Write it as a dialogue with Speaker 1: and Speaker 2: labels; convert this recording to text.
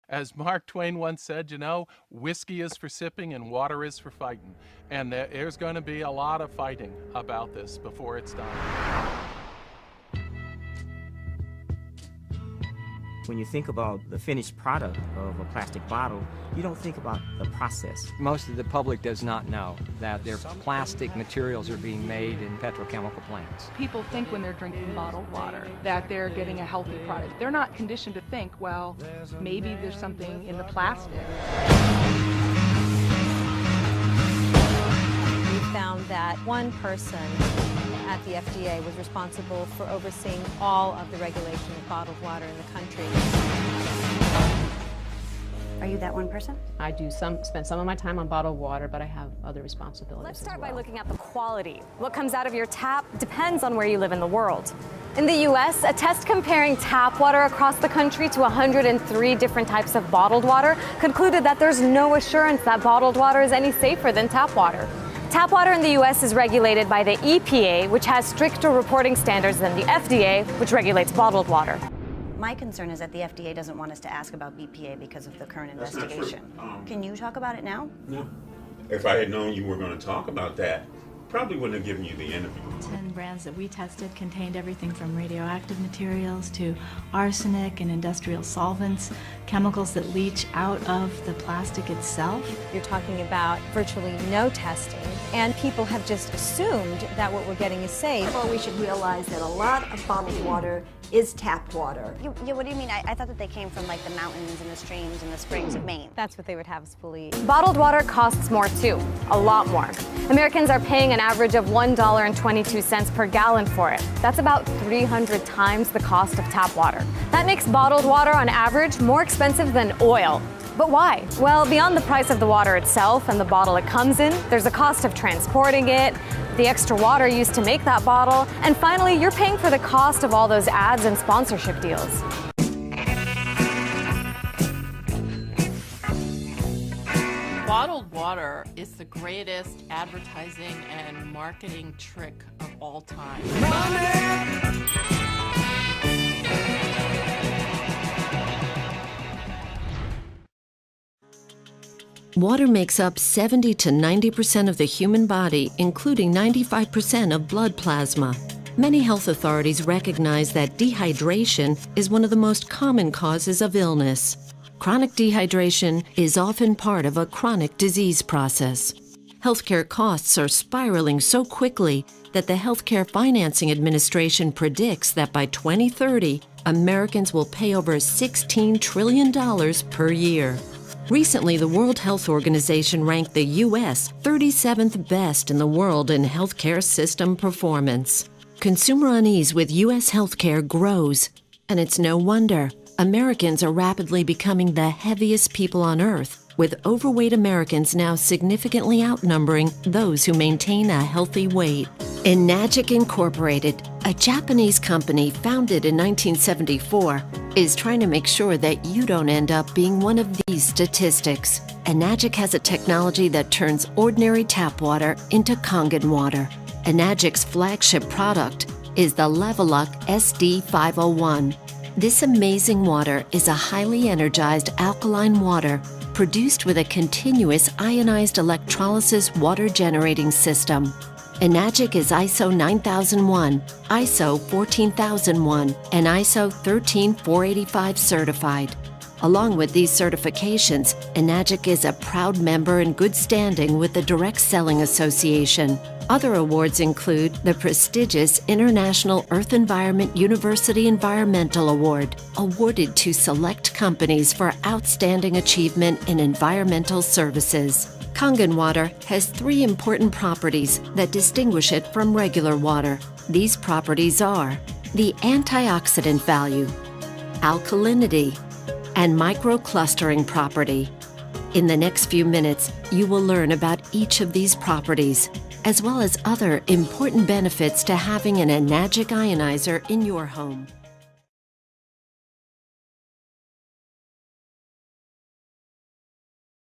Speaker 1: As Mark Twain once said, whiskey is for sipping and water is for fighting. And there's going to be a lot of fighting about this before it's done.
Speaker 2: When you think about the finished product of a plastic bottle, you don't think about the process.
Speaker 3: Most of the public does not know that their plastic materials are being made in petrochemical plants.
Speaker 4: People think when they're drinking bottled water that they're getting a healthy product. They're not conditioned to think, well, maybe there's something in the plastic.
Speaker 5: We found that one person at the FDA was responsible for overseeing all of the regulation of bottled water in the country.
Speaker 6: Are you that one person?
Speaker 7: I do spend some of my time on bottled water, but I have other responsibilities.
Speaker 8: Let's start
Speaker 7: as well.
Speaker 8: by looking at the quality. What comes out of your tap depends on where you live in the world. In the U.S., a test comparing tap water across the country to 103 different types of bottled water concluded that there's no assurance that bottled water is any safer than tap water. Tap water in the U.S. is regulated by the EPA, which has stricter reporting standards than the FDA, which regulates bottled water.
Speaker 6: My concern is that the FDA doesn't want us to ask about BPA because of the current investigation. Can you talk about it now?
Speaker 9: No. If I had known you were going to talk about that, probably wouldn't have given you the interview.
Speaker 10: 10 brands that we tested contained everything from radioactive materials to arsenic and industrial solvents, chemicals that leach out of the plastic itself.
Speaker 5: You're talking about virtually no testing, and people have just assumed that what we're getting is safe.
Speaker 11: Well, we should realize that a lot of bottled water is tap water.
Speaker 6: What do you mean? I thought that they came from like the mountains and the streams and the springs of Maine.
Speaker 5: That's what they would have us believe.
Speaker 8: Bottled water costs more too, a lot more. Americans are paying an average of $1.22 per gallon for it. That's about 300 times the cost of tap water. That makes bottled water on average more expensive than oil. But why? Well, beyond the price of the water itself and the bottle it comes in, there's a cost of transporting it, the extra water used to make that bottle, and finally, you're paying for the cost of all those ads and sponsorship deals.
Speaker 12: Bottled water is the greatest advertising and marketing trick of all time.
Speaker 13: Water makes up 70 to 90% of the human body, including 95% of blood plasma. Many health authorities recognize that dehydration is one of the most common causes of illness. Chronic dehydration is often part of a chronic disease process. Healthcare costs are spiraling so quickly that the Healthcare Financing Administration predicts that by 2030, Americans will pay over $16 trillion per year. Recently, the World Health Organization ranked the U.S. 37th best in the world in healthcare system performance. Consumer unease with U.S. healthcare grows, and it's no wonder. Americans are rapidly becoming the heaviest people on earth, with overweight Americans now significantly outnumbering those who maintain a healthy weight. Enagic Incorporated, a Japanese company founded in 1974, is trying to make sure that you don't end up being one of these statistics. Enagic has a technology that turns ordinary tap water into Kangen water. Enagic's flagship product is the Leveluck SD501. This amazing water is a highly energized alkaline water produced with a continuous ionized electrolysis water generating system. Enagic is ISO 9001, ISO 14001, and ISO 13485 certified. Along with these certifications, Enagic is a proud member in good standing with the Direct Selling Association. Other awards include the prestigious International Earth Environment University Environmental Award, awarded to select companies for outstanding achievement in environmental services. Kangen water has 3 important properties that distinguish it from regular water. These properties are the antioxidant value, alkalinity, and microclustering property. In the next few minutes, you will learn about each of these properties, as well as other important benefits to having an Enagic ionizer in your home.